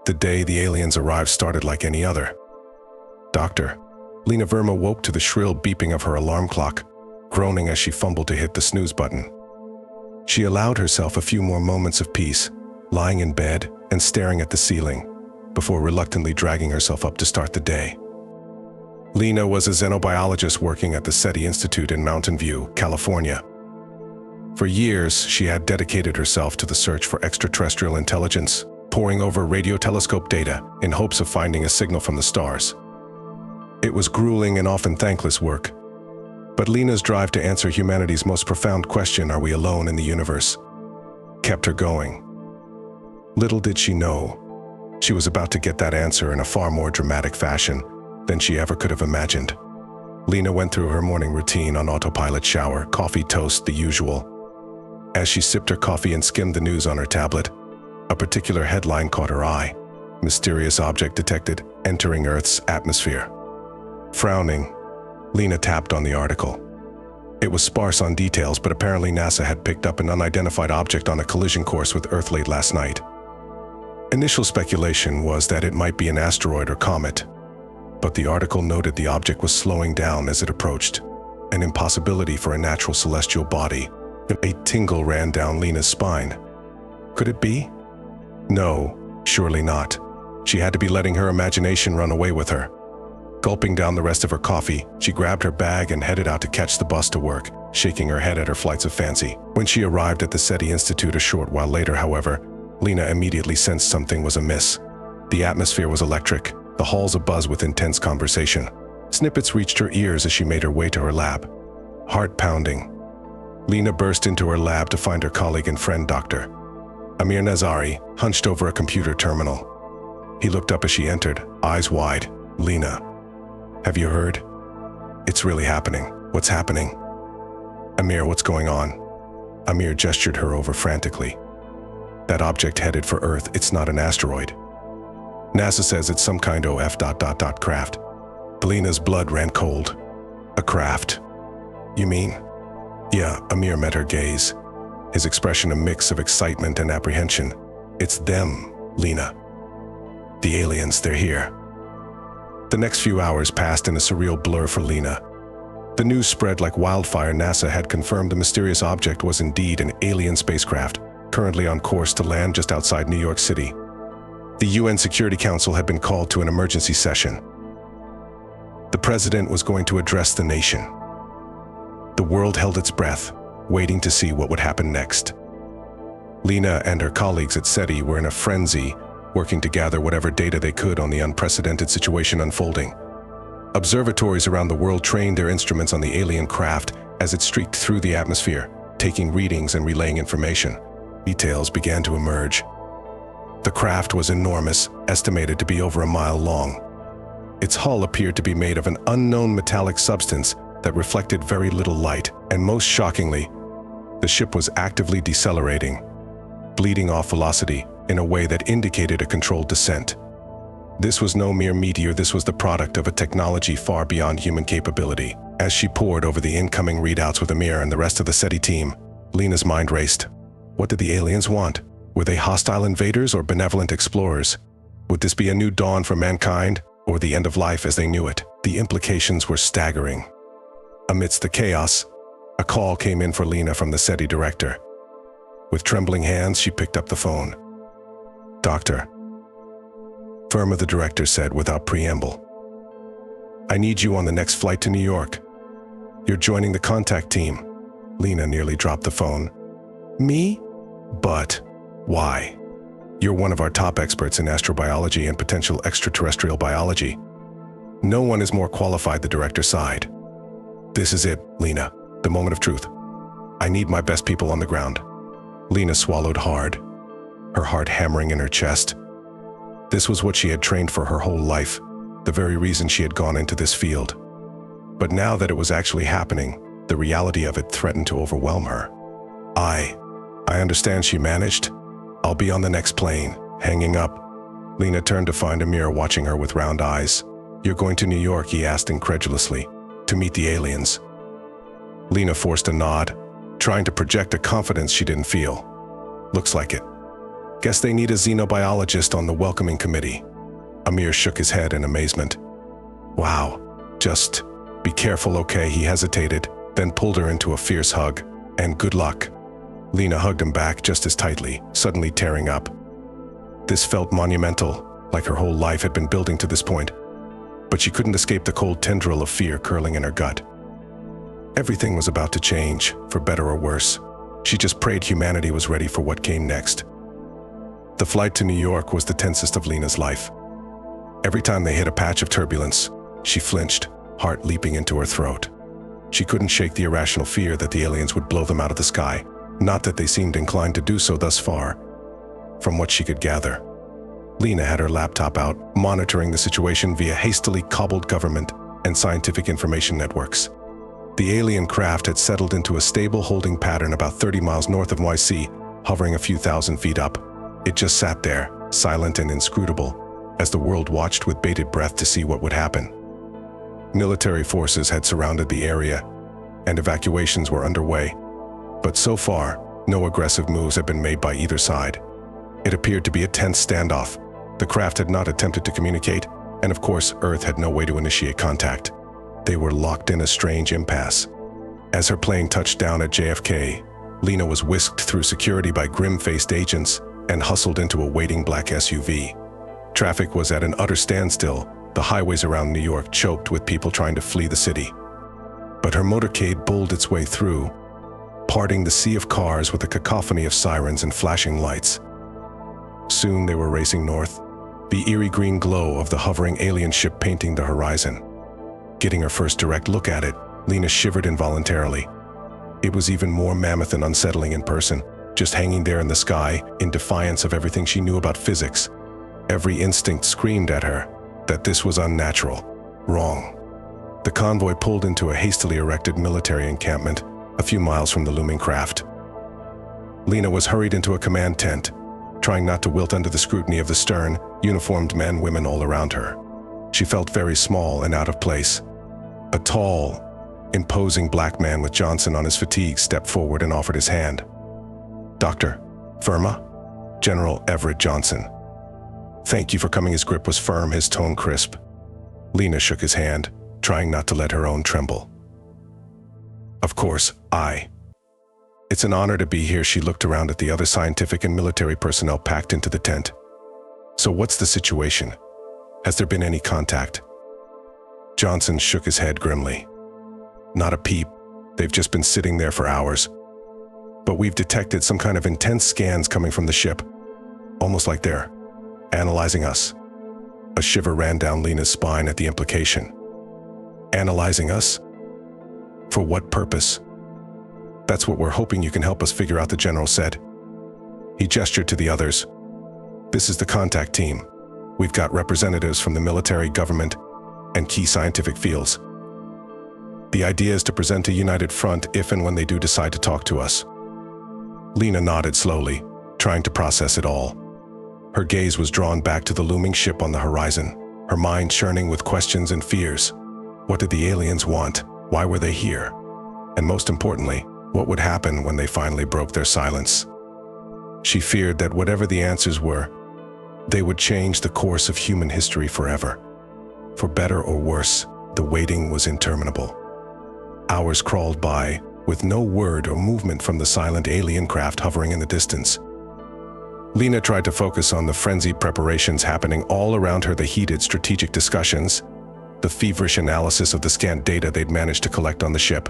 The day the aliens arrived started like any other. Doctor. Lina Verma woke to the shrill beeping of her alarm clock, groaning as she fumbled to hit the snooze button. She allowed herself a few more moments of peace, lying in bed and staring at the ceiling, before reluctantly dragging herself up to start the day. Lina was a xenobiologist working at the SETI Institute in Mountain View, California. For years, she had dedicated herself to the search for extraterrestrial intelligence, poring over radio telescope data in hopes of finding a signal from the stars. It was grueling and often thankless work, but Lina's drive to answer humanity's most profound question, are we alone in the universe, kept her going. Little did she know, she was about to get that answer in a far more dramatic fashion than she ever could have imagined. Lina went through her morning routine on autopilot: shower, coffee, toast, the usual. As she sipped her coffee and skimmed the news on her tablet, a particular headline caught her eye: mysterious object detected entering Earth's atmosphere. Frowning, Lina tapped on the article. It was sparse on details, but apparently NASA had picked up an unidentified object on a collision course with Earth late last night. Initial speculation was that it might be an asteroid or comet, but the article noted the object was slowing down as it approached, an impossibility for a natural celestial body. A tingle ran down Lina's spine. Could it be? No, surely not. She had to be letting her imagination run away with her. Gulping down the rest of her coffee, she grabbed her bag and headed out to catch the bus to work, shaking her head at her flights of fancy. When she arrived at the SETI Institute a short while later, however, Lina immediately sensed something was amiss. The atmosphere was electric, the halls abuzz with intense conversation. Snippets reached her ears as she made her way to her lab. Heart pounding. Lina burst into her lab to find her colleague and friend, Dr. Amir Nazari, hunched over a computer terminal. He looked up as she entered, eyes wide. Lina, have you heard? It's really happening. What's happening? Amir, what's going on? Amir gestured her over frantically. That object headed for Earth, it's not an asteroid. NASA says it's some kind of craft. Lina's blood ran cold. A craft? You mean? Yeah, Amir met her gaze, his expression a mix of excitement and apprehension. It's them, Lina. The aliens, they're here. The next few hours passed in a surreal blur for Lina. The news spread like wildfire. NASA had confirmed the mysterious object was indeed an alien spacecraft, currently on course to land just outside New York City. The UN Security Council had been called to an emergency session. The president was going to address the nation. The world held its breath, waiting to see what would happen next. Lina and her colleagues at SETI were in a frenzy, working to gather whatever data they could on the unprecedented situation unfolding. Observatories around the world trained their instruments on the alien craft as it streaked through the atmosphere, taking readings and relaying information. Details began to emerge. The craft was enormous, estimated to be over a mile long. Its hull appeared to be made of an unknown metallic substance that reflected very little light, and most shockingly, the ship was actively decelerating, bleeding off velocity in a way that indicated a controlled descent. This was no mere meteor, this was the product of a technology far beyond human capability. As she pored over the incoming readouts with Amir and the rest of the SETI team, Lina's mind raced. What did the aliens want? Were they hostile invaders or benevolent explorers? Would this be a new dawn for mankind, or the end of life as they knew it? The implications were staggering. Amidst the chaos, a call came in for Lina from the SETI director. With trembling hands, she picked up the phone. Dr. Verma, the director said without preamble. I need you on the next flight to New York. You're joining the contact team. Lina nearly dropped the phone. Me? But why? You're one of our top experts in astrobiology and potential extraterrestrial biology. No one is more qualified, the director sighed. This is it, Lina, the moment of truth. I need my best people on the ground. Lina swallowed hard, her heart hammering in her chest. This was what she had trained for her whole life, the very reason she had gone into this field. But now that it was actually happening, the reality of it threatened to overwhelm her. I understand, she managed. I'll be on the next plane. Hanging up, Lina turned to find Amir watching her with round eyes. You're going to New York, he asked incredulously, to meet the aliens. Lina forced a nod, trying to project a confidence she didn't feel. Looks like it. Guess they need a xenobiologist on the welcoming committee. Amir shook his head in amazement. Wow, just be careful, okay? He hesitated, then pulled her into a fierce hug. And good luck. Lina hugged him back just as tightly, suddenly tearing up. This felt monumental, like her whole life had been building to this point. But she couldn't escape the cold tendril of fear curling in her gut. Everything was about to change, for better or worse. She just prayed humanity was ready for what came next. The flight to New York was the tensest of Lina's life. Every time they hit a patch of turbulence, she flinched, heart leaping into her throat. She couldn't shake the irrational fear that the aliens would blow them out of the sky, not that they seemed inclined to do so thus far. From what she could gather, Lina had her laptop out, monitoring the situation via hastily cobbled government and scientific information networks. The alien craft had settled into a stable holding pattern about 30 miles north of YC, hovering a few thousand feet up. It just sat there, silent and inscrutable, as the world watched with bated breath to see what would happen. Military forces had surrounded the area, and evacuations were underway. But so far, no aggressive moves had been made by either side. It appeared to be a tense standoff. The craft had not attempted to communicate, and of course, Earth had no way to initiate contact. They were locked in a strange impasse. As her plane touched down at JFK, Lina was whisked through security by grim-faced agents and hustled into a waiting black SUV. Traffic was at an utter standstill, the highways around New York choked with people trying to flee the city. But her motorcade bowled its way through, parting the sea of cars with a cacophony of sirens and flashing lights. Soon they were racing north, the eerie green glow of the hovering alien ship painting the horizon. Getting her first direct look at it, Lina shivered involuntarily. It was even more mammoth and unsettling in person, just hanging there in the sky, in defiance of everything she knew about physics. Every instinct screamed at her that this was unnatural, wrong. The convoy pulled into a hastily erected military encampment a few miles from the looming craft. Lina was hurried into a command tent, trying not to wilt under the scrutiny of the stern, uniformed men and women all around her. She felt very small and out of place. A tall, imposing black man with Johnson on his fatigue stepped forward and offered his hand. "Dr. Verma?" "General Everett Johnson." "Thank you for coming." His grip was firm, his tone crisp. Lina shook his hand, trying not to let her own tremble. "Of course, It's an honor to be here." She looked around at the other scientific and military personnel packed into the tent. "So what's the situation? Has there been any contact?" Johnson shook his head grimly. "Not a peep. They've just been sitting there for hours. But we've detected some kind of intense scans coming from the ship, almost like they're analyzing us." A shiver ran down Lina's spine at the implication. "Analyzing us? For what purpose?" "That's what we're hoping you can help us figure out," the general said. He gestured to the others. "This is the contact team. We've got representatives from the military, government, and key scientific fields. The idea is to present a united front if and when they do decide to talk to us." Lina nodded slowly, trying to process it all. Her gaze was drawn back to the looming ship on the horizon, her mind churning with questions and fears. What did the aliens want? Why were they here? And most importantly, what would happen when they finally broke their silence? She feared that whatever the answers were, they would change the course of human history forever. For better or worse, the waiting was interminable. Hours crawled by, with no word or movement from the silent alien craft hovering in the distance. Lina tried to focus on the frenzied preparations happening all around her, the heated strategic discussions, the feverish analysis of the scant data they'd managed to collect on the ship.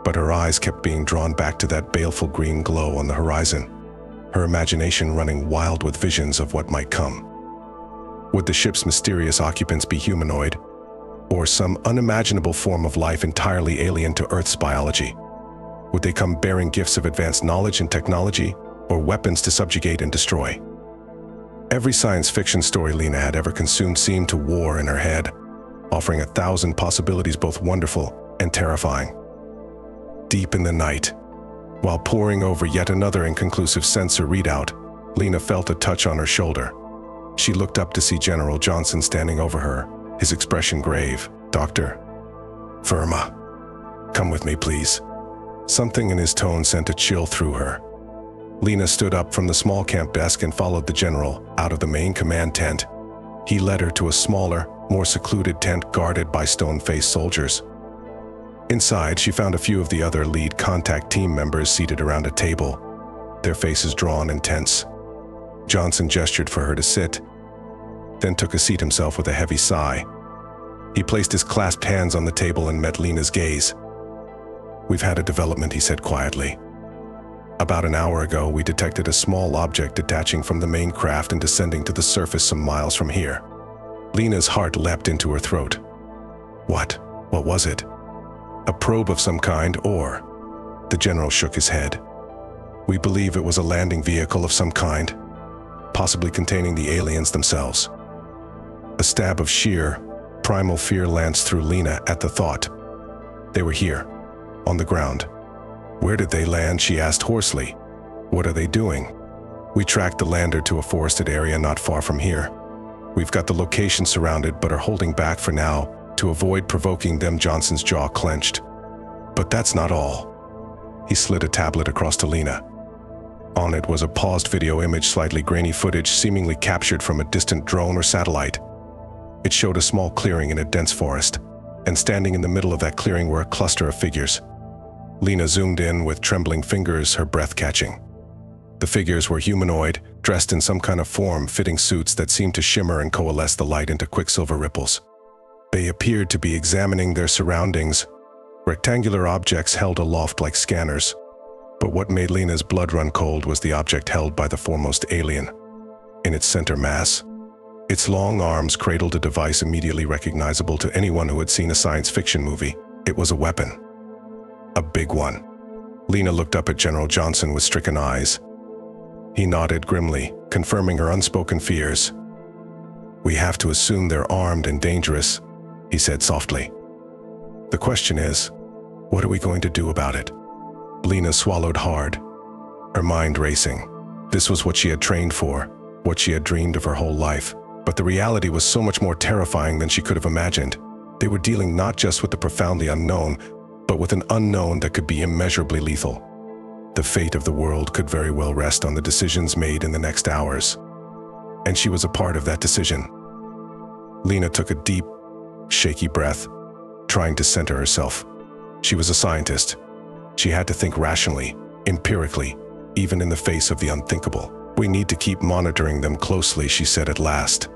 But her eyes kept being drawn back to that baleful green glow on the horizon, her imagination running wild with visions of what might come. Would the ship's mysterious occupants be humanoid, or some unimaginable form of life entirely alien to Earth's biology? Would they come bearing gifts of advanced knowledge and technology, or weapons to subjugate and destroy? Every science fiction story Lina had ever consumed seemed to war in her head, offering 1,000 possibilities both wonderful and terrifying. Deep in the night, while poring over yet another inconclusive sensor readout, Lina felt a touch on her shoulder. She looked up to see General Johnson standing over her, his expression grave. "Dr. Verma, come with me, please." Something in his tone sent a chill through her. Lina stood up from the small camp desk and followed the general out of the main command tent. He led her to a smaller, more secluded tent guarded by stone-faced soldiers. Inside, she found a few of the other lead contact team members seated around a table, their faces drawn and tense. Johnson gestured for her to sit, then took a seat himself with a heavy sigh. He placed his clasped hands on the table and met Lina's gaze. "We've had a development," he said quietly. "About an hour ago, we detected a small object detaching from the main craft and descending to the surface some miles from here." Lina's heart leapt into her throat. What was it? A probe of some kind, or? The general shook his head. "We believe it was a landing vehicle of some kind, possibly containing the aliens themselves." A stab of sheer, primal fear lanced through Lina at the thought. They were here, on the ground. "Where did they land?" she asked hoarsely. "What are they doing?" "We tracked the lander to a forested area not far from here. We've got the location surrounded but are holding back for now to avoid provoking them." Johnson's jaw clenched. "But that's not all." He slid a tablet across to Lina. On it was a paused video image, slightly grainy footage seemingly captured from a distant drone or satellite. It showed a small clearing in a dense forest, and standing in the middle of that clearing were a cluster of figures. Lina zoomed in with trembling fingers, her breath catching. The figures were humanoid, dressed in some kind of form-fitting suits that seemed to shimmer and coalesce the light into quicksilver ripples. They appeared to be examining their surroundings, rectangular objects held aloft like scanners. But what made Lina's blood run cold was the object held by the foremost alien. In its center mass, its long arms cradled a device immediately recognizable to anyone who had seen a science fiction movie. It was a weapon. A big one. Lina looked up at General Johnson with stricken eyes. He nodded grimly, confirming her unspoken fears. "We have to assume they're armed and dangerous," he said softly. "The question is, what are we going to do about it?" Lina swallowed hard, her mind racing. This was what she had trained for, what she had dreamed of her whole life. But the reality was so much more terrifying than she could have imagined. They were dealing not just with the profoundly unknown, but with an unknown that could be immeasurably lethal. The fate of the world could very well rest on the decisions made in the next hours. And she was a part of that decision. Lina took a deep, shaky breath, trying to center herself. She was a scientist. She had to think rationally, empirically, even in the face of the unthinkable. "We need to keep monitoring them closely," she said at last.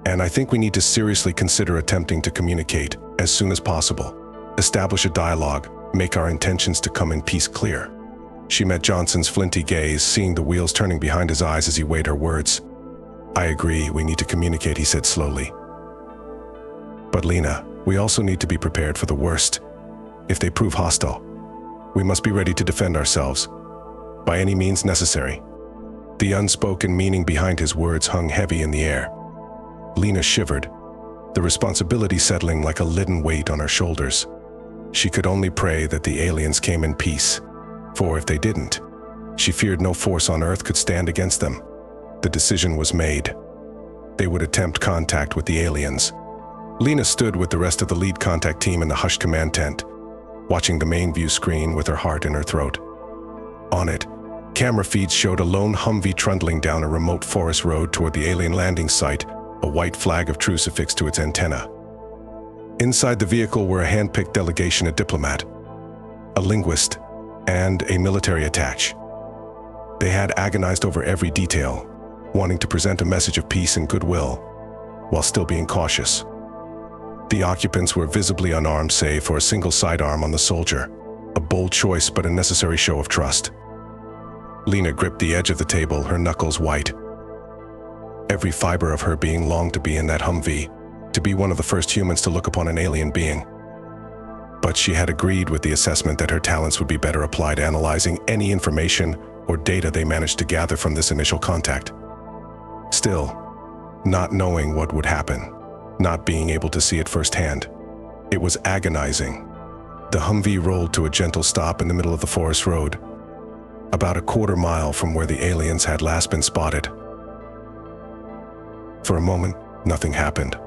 "And I think we need to seriously consider attempting to communicate as soon as possible. Establish a dialogue, make our intentions to come in peace clear." She met Johnson's flinty gaze, seeing the wheels turning behind his eyes as he weighed her words. "I agree, we need to communicate," he said slowly. "But Lina, we also need to be prepared for the worst. If they prove hostile, we must be ready to defend ourselves, by any means necessary." The unspoken meaning behind his words hung heavy in the air. Lina shivered, the responsibility settling like a leaden weight on her shoulders. She could only pray that the aliens came in peace, for if they didn't, she feared no force on Earth could stand against them. The decision was made. They would attempt contact with the aliens. Lina stood with the rest of the lead contact team in the hushed command tent, watching the main view screen with her heart in her throat. On it, camera feeds showed a lone Humvee trundling down a remote forest road toward the alien landing site, a white flag of truce affixed to its antenna. Inside the vehicle were a hand-picked delegation, a diplomat, a linguist, and a military attaché. They had agonized over every detail, wanting to present a message of peace and goodwill, while still being cautious. The occupants were visibly unarmed save for a single sidearm on the soldier, a bold choice but a necessary show of trust. Lina gripped the edge of the table, her knuckles white. Every fiber of her being longed to be in that Humvee, to be one of the first humans to look upon an alien being. But she had agreed with the assessment that her talents would be better applied analyzing any information or data they managed to gather from this initial contact. Still, not knowing what would happen, not being able to see it firsthand, it was agonizing. The Humvee rolled to a gentle stop in the middle of the forest road, about a quarter mile from where the aliens had last been spotted. For a moment, nothing happened.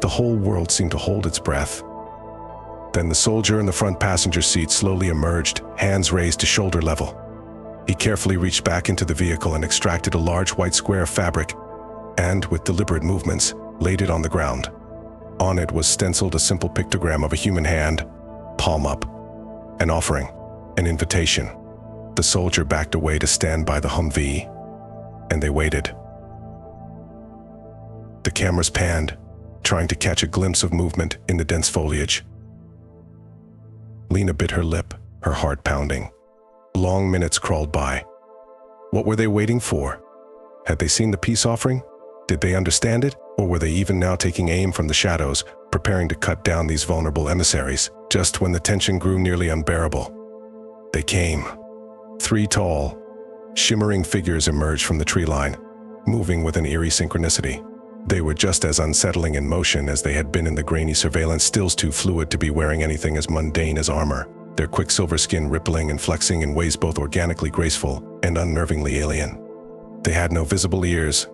The whole world seemed to hold its breath. Then the soldier in the front passenger seat slowly emerged, hands raised to shoulder level. He carefully reached back into the vehicle and extracted a large white square of fabric and, with deliberate movements, laid it on the ground. On it was stenciled a simple pictogram of a human hand, palm up, an offering, an invitation. The soldier backed away to stand by the Humvee, and they waited. The cameras panned, trying to catch a glimpse of movement in the dense foliage. Lina bit her lip, her heart pounding. Long minutes crawled by. What were they waiting for? Had they seen the peace offering? Did they understand it? Or were they even now taking aim from the shadows, preparing to cut down these vulnerable emissaries? Just when the tension grew nearly unbearable, they came. 3 tall, shimmering figures emerged from the tree line, moving with an eerie synchronicity. They were just as unsettling in motion as they had been in the grainy surveillance stills, too fluid to be wearing anything as mundane as armor, their quicksilver skin rippling and flexing in ways both organically graceful and unnervingly alien. They had no visible ears,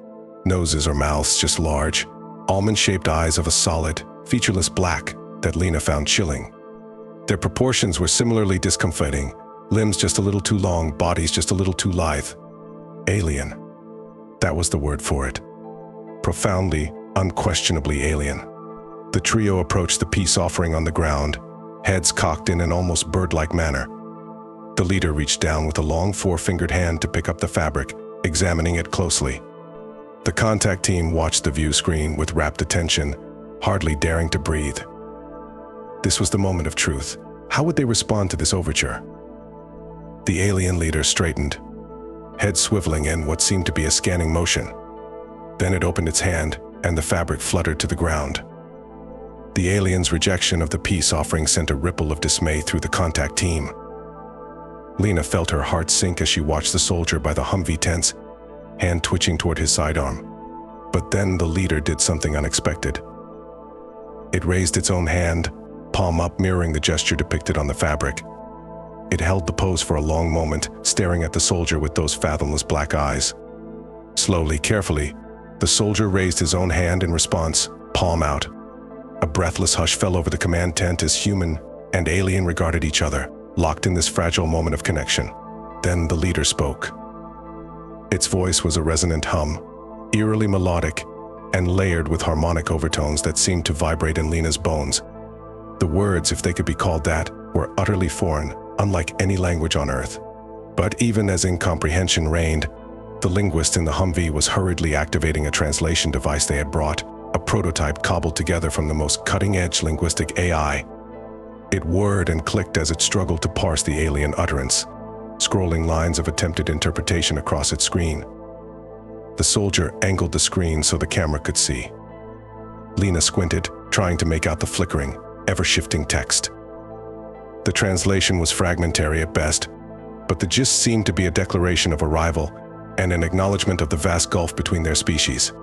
noses or mouths, just large, almond-shaped eyes of a solid, featureless black that Lina found chilling. Their proportions were similarly discomfiting, limbs just a little too long, bodies just a little too lithe. Alien. That was the word for it. Profoundly, unquestionably alien. The trio approached the peace offering on the ground, heads cocked in an almost bird-like manner. The leader reached down with a long 4-fingered hand to pick up the fabric, examining it closely. The contact team watched the view screen with rapt attention, hardly daring to breathe. This was the moment of truth. How would they respond to this overture? The alien leader straightened, head swiveling in what seemed to be a scanning motion. Then it opened its hand, and the fabric fluttered to the ground. The alien's rejection of the peace offering sent a ripple of dismay through the contact team. Lina felt her heart sink as she watched the soldier by the Humvee tense, hand twitching toward his sidearm. But then the leader did something unexpected. It raised its own hand, palm up, mirroring the gesture depicted on the fabric. It held the pose for a long moment, staring at the soldier with those fathomless black eyes. Slowly, carefully, the soldier raised his own hand in response, palm out. A breathless hush fell over the command tent as human and alien regarded each other, locked in this fragile moment of connection. Then the leader spoke. Its voice was a resonant hum, eerily melodic and layered with harmonic overtones that seemed to vibrate in Lina's bones. The words, if they could be called that, were utterly foreign, unlike any language on Earth. But even as incomprehension reigned, the linguist in the Humvee was hurriedly activating a translation device they had brought, a prototype cobbled together from the most cutting-edge linguistic AI. It whirred and clicked as it struggled to parse the alien utterance, scrolling lines of attempted interpretation across its screen. The soldier angled the screen so the camera could see. Lina squinted, trying to make out the flickering, ever-shifting text. The translation was fragmentary at best, but the gist seemed to be a declaration of arrival and an acknowledgement of the vast gulf between their species.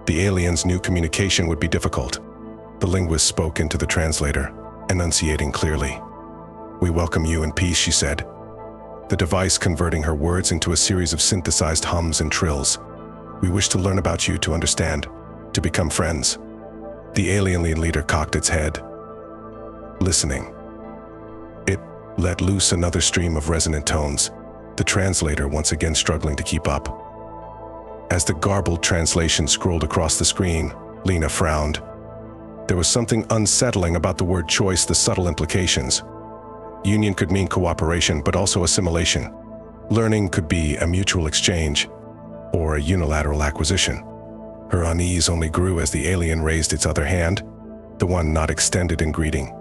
The aliens knew communication would be difficult. The linguist spoke into the translator, enunciating clearly. "We welcome you in peace," she said, the device converting her words into a series of synthesized hums and trills. "We wish to learn about you, to understand, to become friends." The alien leader cocked its head, listening. It let loose another stream of resonant tones, the translator once again struggling to keep up. As the garbled translation scrolled across the screen, Lina frowned. There was something unsettling about the word choice, the subtle implications. Union could mean cooperation, but also assimilation. Learning could be a mutual exchange, or a unilateral acquisition. Her unease only grew as the alien raised its other hand, the one not extended in greeting.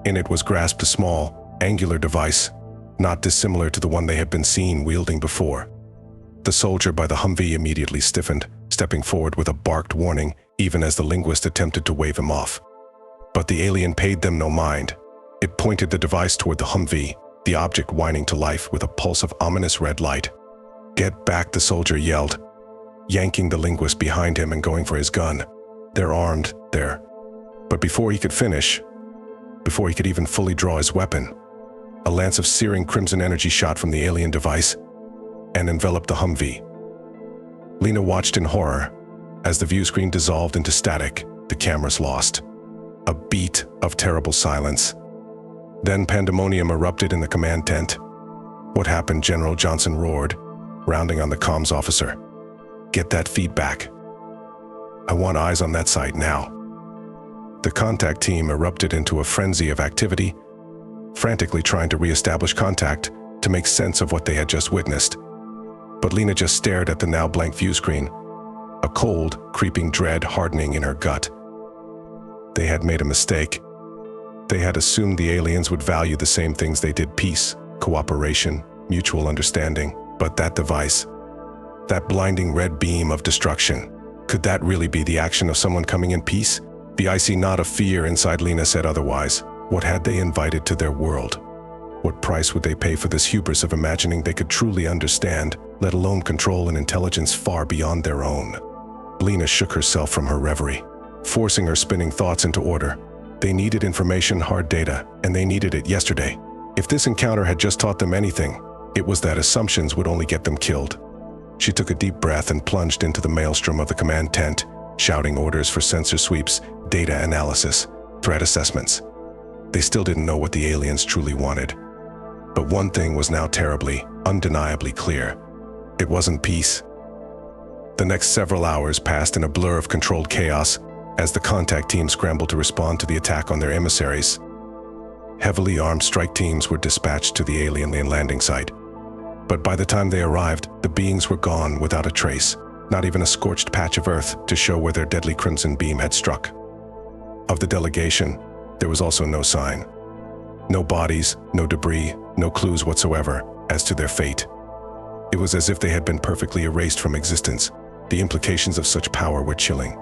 In it was grasped a small, angular device, not dissimilar to the one they had been seen wielding before. The soldier by the Humvee immediately stiffened, stepping forward with a barked warning, even as the linguist attempted to wave him off. But the alien paid them no mind. It pointed the device toward the Humvee, the object whining to life with a pulse of ominous red light. "Get back," the soldier yelled, yanking the linguist behind him and going for his gun. "They're armed, there." But before he could finish, before he could even fully draw his weapon, a lance of searing crimson energy shot from the alien device and enveloped the Humvee. Lina watched in horror as the view screen dissolved into static, the cameras lost. A beat of terrible silence. Then pandemonium erupted in the command tent. "What happened?" General Johnson roared, rounding on the comms officer. "Get that feedback. I want eyes on that site now." The contact team erupted into a frenzy of activity, frantically trying to re-establish contact to make sense of what they had just witnessed. But Lina just stared at the now blank view screen, a cold, creeping dread hardening in her gut. They had made a mistake. They had assumed the aliens would value the same things they did: peace, cooperation, mutual understanding. But that device, that blinding red beam of destruction, could that really be the action of someone coming in peace? The icy knot of fear inside Lina said otherwise. What had they invited to their world? What price would they pay for this hubris of imagining they could truly understand, let alone control an intelligence far beyond their own? Lina shook herself from her reverie, forcing her spinning thoughts into order. They needed information, hard data, and they needed it yesterday. If this encounter had just taught them anything, it was that assumptions would only get them killed. She took a deep breath and plunged into the maelstrom of the command tent, shouting orders for sensor sweeps, data analysis, threat assessments. They still didn't know what the aliens truly wanted. But one thing was now terribly, undeniably clear. It wasn't peace. The next several hours passed in a blur of controlled chaos as the contact team scrambled to respond to the attack on their emissaries. Heavily armed strike teams were dispatched to the alien landing site. But by the time they arrived, the beings were gone without a trace, not even a scorched patch of earth to show where their deadly crimson beam had struck. Of the delegation, there was also no sign. No bodies, no debris, no clues whatsoever as to their fate. It was as if they had been perfectly erased from existence. The implications of such power were chilling.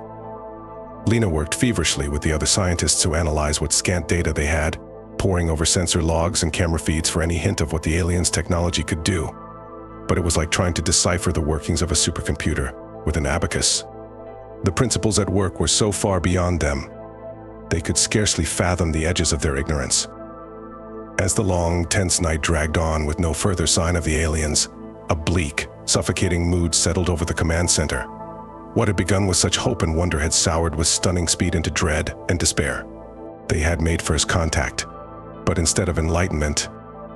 Lina worked feverishly with the other scientists to analyze what scant data they had, poring over sensor logs and camera feeds for any hint of what the aliens' technology could do. But it was like trying to decipher the workings of a supercomputer with an abacus. The principles at work were so far beyond them, they could scarcely fathom the edges of their ignorance. As the long, tense night dragged on with no further sign of the aliens, a bleak, suffocating mood settled over the command center. What had begun with such hope and wonder had soured with stunning speed into dread and despair. They had made first contact, but instead of enlightenment,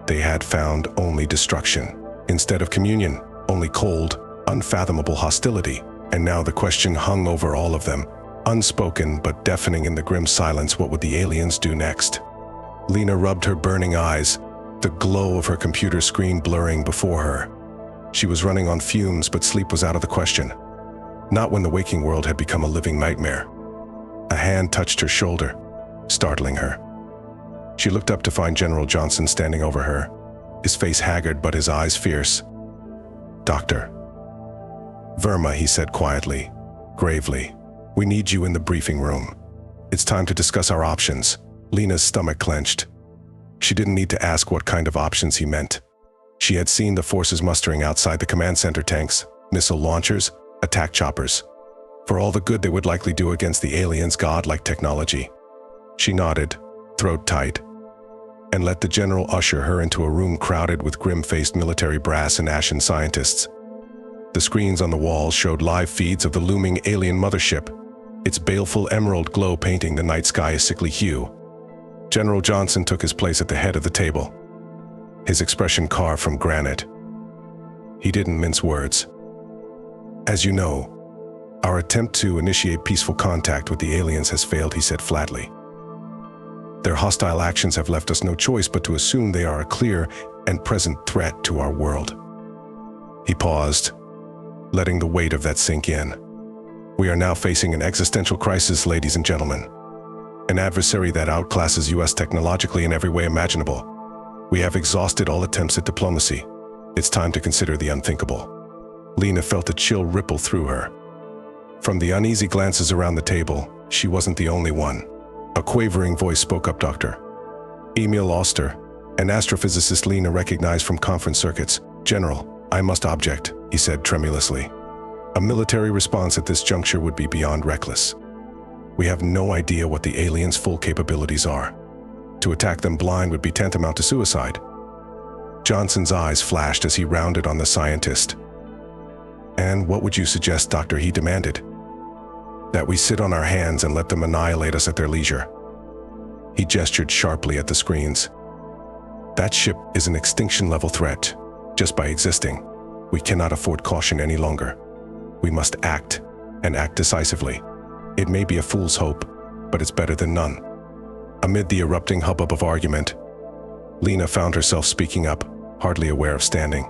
they had found only destruction. Instead of communion, only cold, unfathomable hostility. And now the question hung over all of them, unspoken but deafening in the grim silence: what would the aliens do next? Lina rubbed her burning eyes, the glow of her computer screen blurring before her. She was running on fumes, but sleep was out of the question. Not when the waking world had become a living nightmare. A hand touched her shoulder, startling her. She looked up to find General Johnson standing over her, his face haggard but his eyes fierce. "Dr. Verma," he said quietly, gravely, "we need you in the briefing room. It's time to discuss our options." Lina's stomach clenched. She didn't need to ask what kind of options he meant. She had seen the forces mustering outside the command center: tanks, missile launchers, attack choppers. For all the good they would likely do against the aliens' godlike technology. She nodded, throat tight, and let the general usher her into a room crowded with grim-faced military brass and ashen scientists. The screens on the walls showed live feeds of the looming alien mothership, its baleful emerald glow painting the night sky a sickly hue. General Johnson took his place at the head of the table, his expression carved from granite. He didn't mince words. "As you know, our attempt to initiate peaceful contact with the aliens has failed," he said flatly. "Their hostile actions have left us no choice but to assume they are a clear and present threat to our world." He paused, letting the weight of that sink in. "We are now facing an existential crisis, ladies and gentlemen. An adversary that outclasses us technologically in every way imaginable. We have exhausted all attempts at diplomacy. It's time to consider the unthinkable." Lina felt a chill ripple through her. From the uneasy glances around the table, she wasn't the only one. A quavering voice spoke up: "Dr. Emil Oster, an astrophysicist Lina recognized from conference circuits. General, I must object," he said tremulously. "A military response at this juncture would be beyond reckless. We have no idea what the aliens' full capabilities are. To attack them blind would be tantamount to suicide." Johnson's eyes flashed as he rounded on the scientist. "And what would you suggest, Doctor?" he demanded. "That we sit on our hands and let them annihilate us at their leisure." He gestured sharply at the screens. "That ship is an extinction-level threat. Just by existing, we cannot afford caution any longer. We must act, and act decisively. It may be a fool's hope, but it's better than none. Amid the erupting hubbub of argument, Lina found herself speaking up, hardly aware of standing.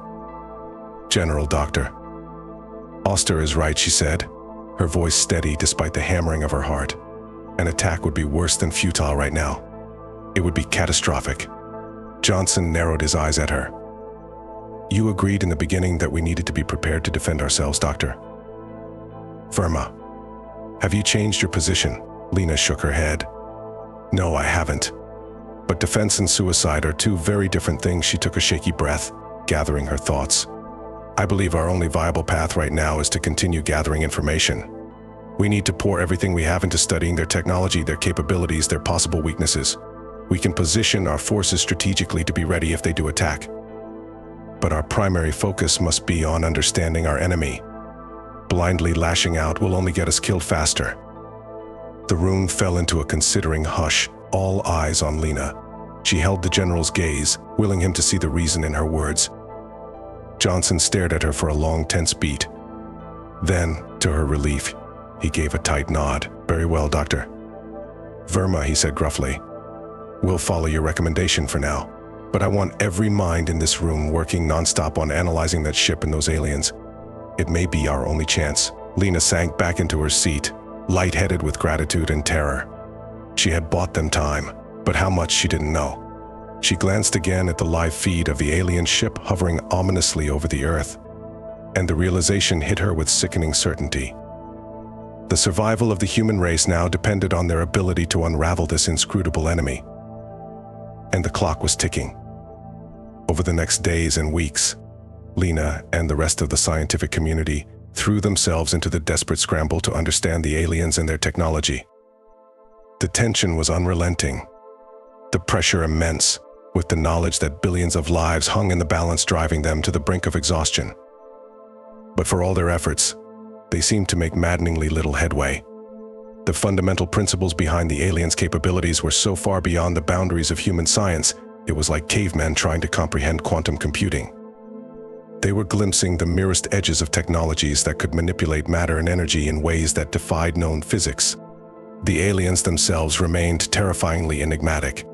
"General Doctor. Oster is right," she said, her voice steady despite the hammering of her heart. "An attack would be worse than futile right now. It would be catastrophic." Johnson narrowed his eyes at her. "You agreed in the beginning that we needed to be prepared to defend ourselves, Doctor." "Verma, have you changed your position?" Lina shook her head. "No, I haven't. But defense and suicide are two very different things." She took a shaky breath, gathering her thoughts. "I believe our only viable path right now is to continue gathering information. We need to pour everything we have into studying their technology, their capabilities, their possible weaknesses. We can position our forces strategically to be ready if they do attack. But our primary focus must be on understanding our enemy. Blindly lashing out will only get us killed faster." The room fell into a considering hush, all eyes on Lina. She held the general's gaze, willing him to see the reason in her words. Johnson stared at her for a long, tense beat. Then, to her relief, he gave a tight nod. "Very well, Doctor." "Verma," he said gruffly, "we'll follow your recommendation for now. But I want every mind in this room working nonstop on analyzing that ship and those aliens. It may be our only chance." Lina sank back into her seat, lightheaded with gratitude and terror. She had bought them time, but how much she didn't know. She glanced again at the live feed of the alien ship hovering ominously over the Earth, and the realization hit her with sickening certainty. The survival of the human race now depended on their ability to unravel this inscrutable enemy. And the clock was ticking. Over the next days and weeks, Lina and the rest of the scientific community threw themselves into the desperate scramble to understand the aliens and their technology. The tension was unrelenting, the pressure immense, with the knowledge that billions of lives hung in the balance, driving them to the brink of exhaustion. But for all their efforts, they seemed to make maddeningly little headway. The fundamental principles behind the aliens' capabilities were so far beyond the boundaries of human science, it was like cavemen trying to comprehend quantum computing. They were glimpsing the merest edges of technologies that could manipulate matter and energy in ways that defied known physics. The aliens themselves remained terrifyingly enigmatic.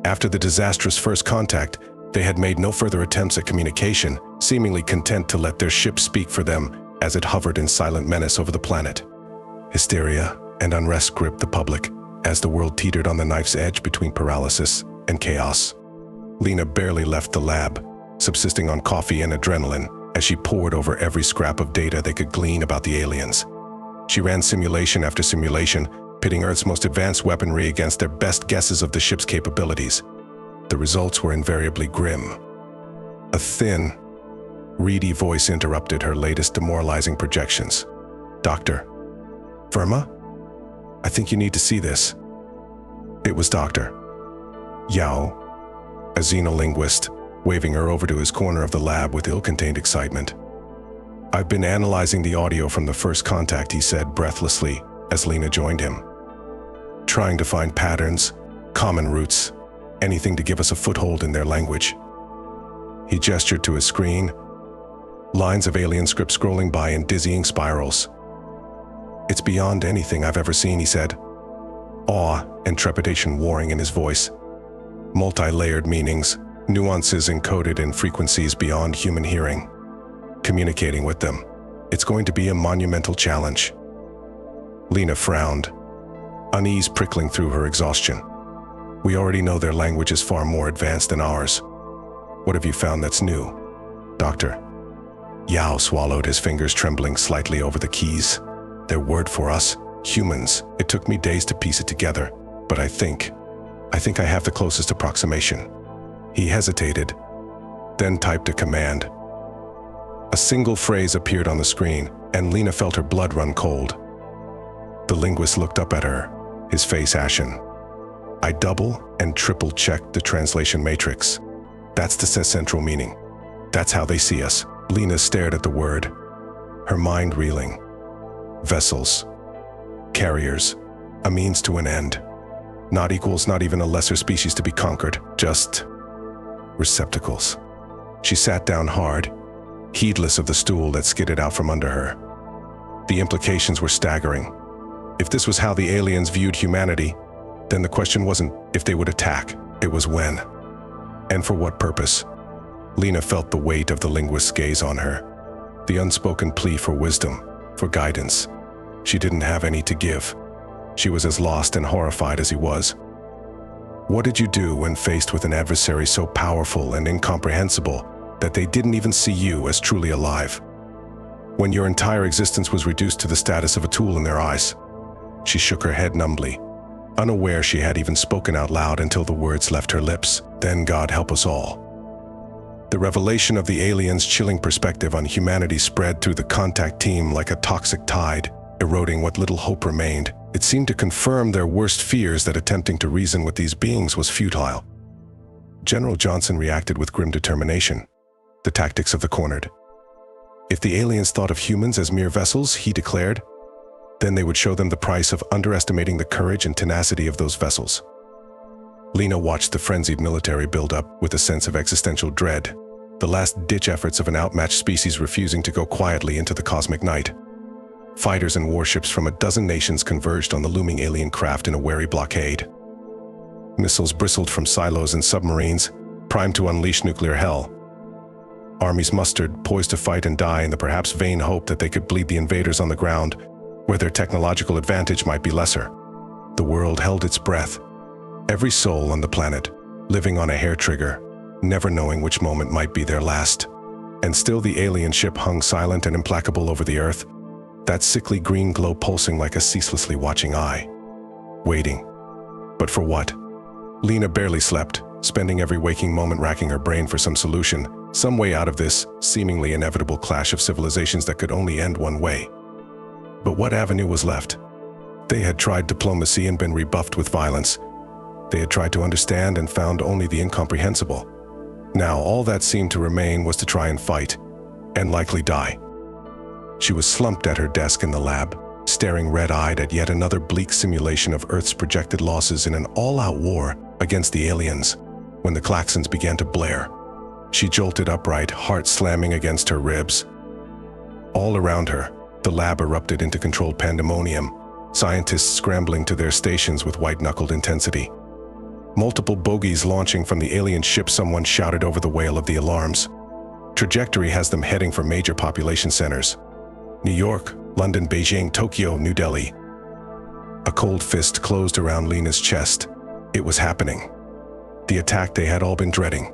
After the disastrous first contact, they had made no further attempts at communication, seemingly content to let their ship speak for them as it hovered in silent menace over the planet. Hysteria and unrest gripped the public as the world teetered on the knife's edge between paralysis and chaos. Lina barely left the lab, subsisting on coffee and adrenaline as she pored over every scrap of data they could glean about the aliens. She ran simulation after simulation, pitting Earth's most advanced weaponry against their best guesses of the ship's capabilities. The results were invariably grim. A thin, reedy voice interrupted her latest demoralizing projections. "Doctor. Verma? I think you need to see this." It was Dr. Yao, a xenolinguist, waving her over to his corner of the lab with ill-contained excitement. "I've been analyzing the audio from the first contact," he said breathlessly as Lina joined him. "Trying to find patterns, common roots, anything to give us a foothold in their language." He gestured to his screen, lines of alien script scrolling by in dizzying spirals. "It's beyond anything I've ever seen," he said, awe and trepidation warring in his voice. "Multi-layered meanings, nuances encoded in frequencies beyond human hearing. Communicating with them, it's going to be a monumental challenge." Lina frowned, unease prickling through her exhaustion. "We already know their language is far more advanced than ours. What have you found that's new, Doctor?" Yao swallowed, his fingers trembling slightly over the keys. "Their word for us, humans. It took me days to piece it together, but I think I have the closest approximation." He hesitated, then typed a command. A single phrase appeared on the screen, and Lina felt her blood run cold. The linguist looked up at her, his face ashen. "I double and triple checked the translation matrix. That's the central meaning. That's how they see us." Lina stared at the word, her mind reeling. Vessels. Carriers. A means to an end. Not equals, not even a lesser species to be conquered. Just receptacles. She sat down hard, heedless of the stool that skidded out from under her. The implications were staggering. If this was how the aliens viewed humanity, then the question wasn't if they would attack, it was when. And for what purpose? Lina felt the weight of the linguist's gaze on her, the unspoken plea for wisdom, for guidance. She didn't have any to give. She was as lost and horrified as he was. What did you do when faced with an adversary so powerful and incomprehensible that they didn't even see you as truly alive? When your entire existence was reduced to the status of a tool in their eyes? She shook her head numbly, unaware she had even spoken out loud until the words left her lips. Then God help us all. The revelation of the aliens' chilling perspective on humanity spread through the contact team like a toxic tide, eroding what little hope remained. It seemed to confirm their worst fears that attempting to reason with these beings was futile. General Johnson reacted with grim determination. The tactics of the cornered. If the aliens thought of humans as mere vessels, he declared, then they would show them the price of underestimating the courage and tenacity of those vessels. Lina watched the frenzied military build up with a sense of existential dread, the last-ditch efforts of an outmatched species refusing to go quietly into the cosmic night. Fighters and warships from a dozen nations converged on the looming alien craft in a wary blockade. Missiles bristled from silos and submarines, primed to unleash nuclear hell. Armies mustered, poised to fight and die in the perhaps vain hope that they could bleed the invaders on the ground, where their technological advantage might be lesser. The world held its breath. Every soul on the planet, living on a hair trigger, never knowing which moment might be their last. And still the alien ship hung silent and implacable over the earth, that sickly green glow pulsing like a ceaselessly watching eye. Waiting. But for what? Lina barely slept, spending every waking moment racking her brain for some solution, some way out of this seemingly inevitable clash of civilizations that could only end one way. But what avenue was left? They had tried diplomacy and been rebuffed with violence. They had tried to understand and found only the incomprehensible. Now all that seemed to remain was to try and fight, and likely die. She was slumped at her desk in the lab, staring red-eyed at yet another bleak simulation of Earth's projected losses in an all-out war against the aliens, when the klaxons began to blare. She jolted upright, heart slamming against her ribs. All around her, the lab erupted into controlled pandemonium, scientists scrambling to their stations with white-knuckled intensity. Multiple bogies launching from the alien ship, someone shouted over the wail of the alarms. Trajectory has them heading for major population centers. New York, London, Beijing, Tokyo, New Delhi. A cold fist closed around Lina's chest. It was happening. The attack they had all been dreading.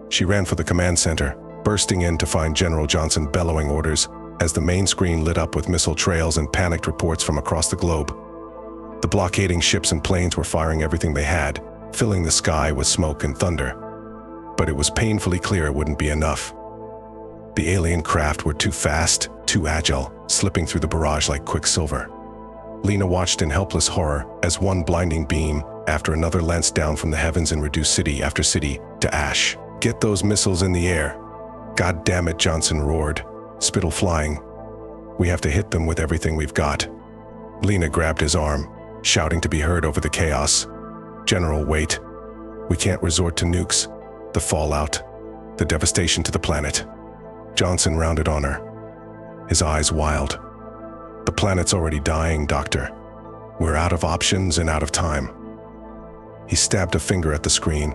She ran for the command center, bursting in to find General Johnson bellowing orders as the main screen lit up with missile trails and panicked reports from across the globe. The blockading ships and planes were firing everything they had, filling the sky with smoke and thunder. But it was painfully clear it wouldn't be enough. The alien craft were too fast, too agile, slipping through the barrage like quicksilver. Lina watched in helpless horror as one blinding beam after another lanced down from the heavens and reduced city after city to ash. "Get those missiles in the air." "God damn it," Johnson roared, spittle flying. "We have to hit them with everything we've got." Lina grabbed his arm, shouting to be heard over the chaos. "General, wait. We can't resort to nukes. The fallout, the devastation to the planet." Johnson rounded on her, his eyes wild. "The planet's already dying, Doctor. We're out of options and out of time." He stabbed a finger at the screen,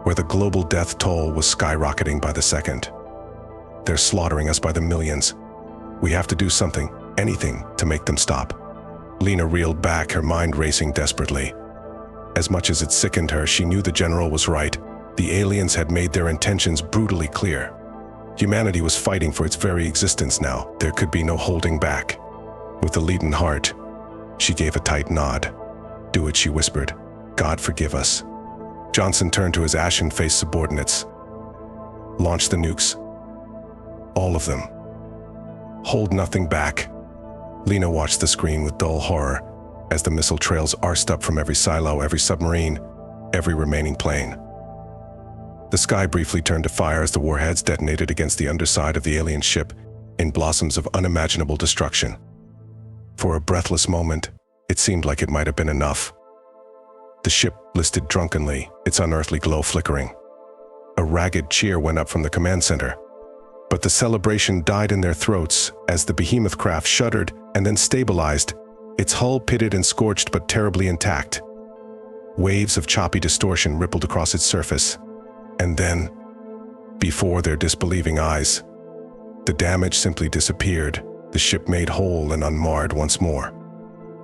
where the global death toll was skyrocketing by the second. "They're slaughtering us by the millions. We have to do something, anything, to make them stop." Lina reeled back, her mind racing desperately. As much as it sickened her, she knew the general was right. The aliens had made their intentions brutally clear. Humanity was fighting for its very existence now. There could be no holding back. With a leaden heart, she gave a tight nod. "Do it," she whispered. "God forgive us." Johnson turned to his ashen-faced subordinates. "Launch the nukes. All of them. Hold nothing back." Lina watched the screen with dull horror as the missile trails arsed up from every silo, every submarine, every remaining plane. The sky briefly turned to fire as the warheads detonated against the underside of the alien ship in blossoms of unimaginable destruction. For a breathless moment, it seemed like it might have been enough. The ship listed drunkenly, its unearthly glow flickering. A ragged cheer went up from the command center. But the celebration died in their throats as the behemoth craft shuddered and then stabilized, its hull pitted and scorched but terribly intact. Waves of choppy distortion rippled across its surface. And then, before their disbelieving eyes, the damage simply disappeared, the ship made whole and unmarred once more.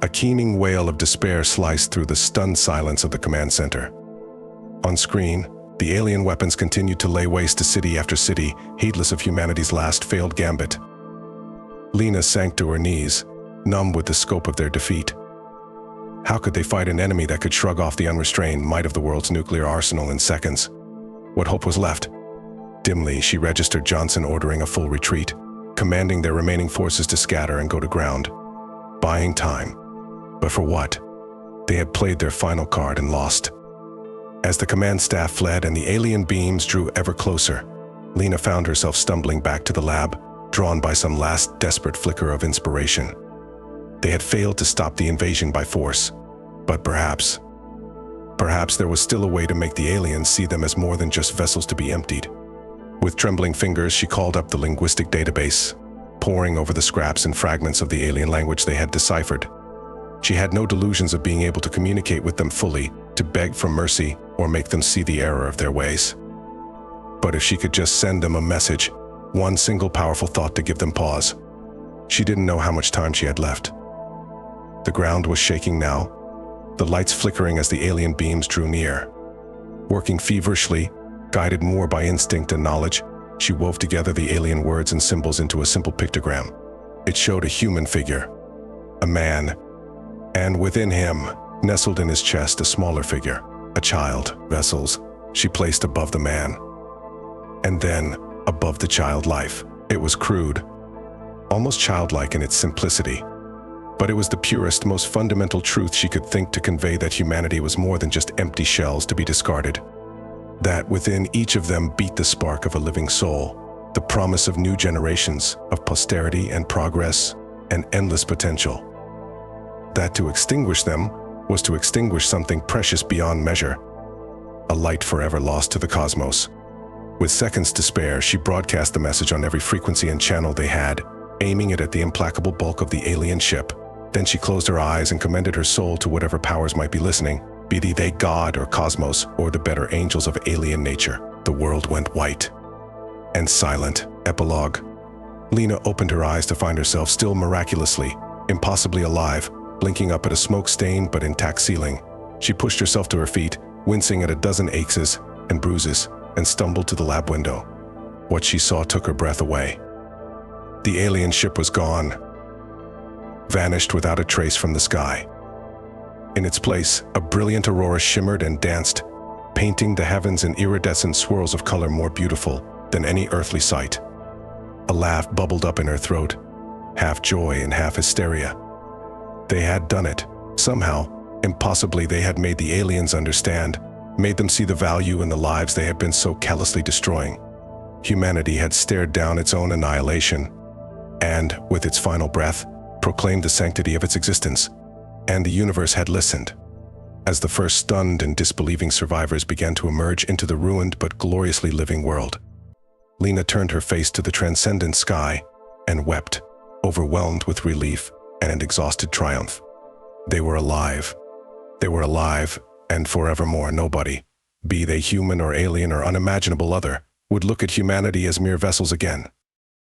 A keening wail of despair sliced through the stunned silence of the command center. On screen, the alien weapons continued to lay waste to city after city, heedless of humanity's last failed gambit. Lina sank to her knees, numb with the scope of their defeat. How could they fight an enemy that could shrug off the unrestrained might of the world's nuclear arsenal in seconds? What hope was left? Dimly, she registered Johnson ordering a full retreat, commanding their remaining forces to scatter and go to ground. Buying time. But for what? They had played their final card and lost. As the command staff fled and the alien beams drew ever closer, Lina found herself stumbling back to the lab, drawn by some last desperate flicker of inspiration. They had failed to stop the invasion by force, but perhaps there was still a way to make the aliens see them as more than just vessels to be emptied. With trembling fingers, she called up the linguistic database, poring over the scraps and fragments of the alien language they had deciphered. She had no delusions of being able to communicate with them fully, to beg for mercy, or make them see the error of their ways. But if she could just send them a message, one single powerful thought to give them pause. She didn't know how much time she had left. The ground was shaking now, the lights flickering as the alien beams drew near. Working feverishly, guided more by instinct and knowledge, she wove together the alien words and symbols into a simple pictogram. It showed a human figure, a man, and within him, nestled in his chest, a smaller figure, a child. Vessels, she placed above the man. And then, above the child life. It was crude, almost childlike in its simplicity. But it was the purest, most fundamental truth she could think to convey that humanity was more than just empty shells to be discarded. That within each of them beat the spark of a living soul, the promise of new generations, of posterity and progress, and endless potential. That to extinguish them was to extinguish something precious beyond measure, a light forever lost to the cosmos. With seconds to spare, she broadcast the message on every frequency and channel they had, aiming it at the implacable bulk of the alien ship. Then she closed her eyes and commended her soul to whatever powers might be listening, be they God or cosmos or the better angels of alien nature. The world went white and silent. Epilogue. Lina opened her eyes to find herself still miraculously, impossibly alive, blinking up at a smoke-stained but intact ceiling. She pushed herself to her feet, wincing at a dozen aches and bruises, and stumbled to the lab window. What she saw took her breath away. The alien ship was gone, vanished without a trace from the sky. In its place, a brilliant aurora shimmered and danced, painting the heavens in iridescent swirls of color more beautiful than any earthly sight. A laugh bubbled up in her throat, half joy and half hysteria. They had done it. Somehow, impossibly, they had made the aliens understand, made them see the value in the lives they had been so callously destroying. Humanity had stared down its own annihilation, and, with its final breath, proclaimed the sanctity of its existence. And the universe had listened. As the first stunned and disbelieving survivors began to emerge into the ruined but gloriously living world, Lina turned her face to the transcendent sky and wept, overwhelmed with relief and exhausted triumph. They were alive. They were alive, and forevermore nobody, be they human or alien or unimaginable other, would look at humanity as mere vessels again.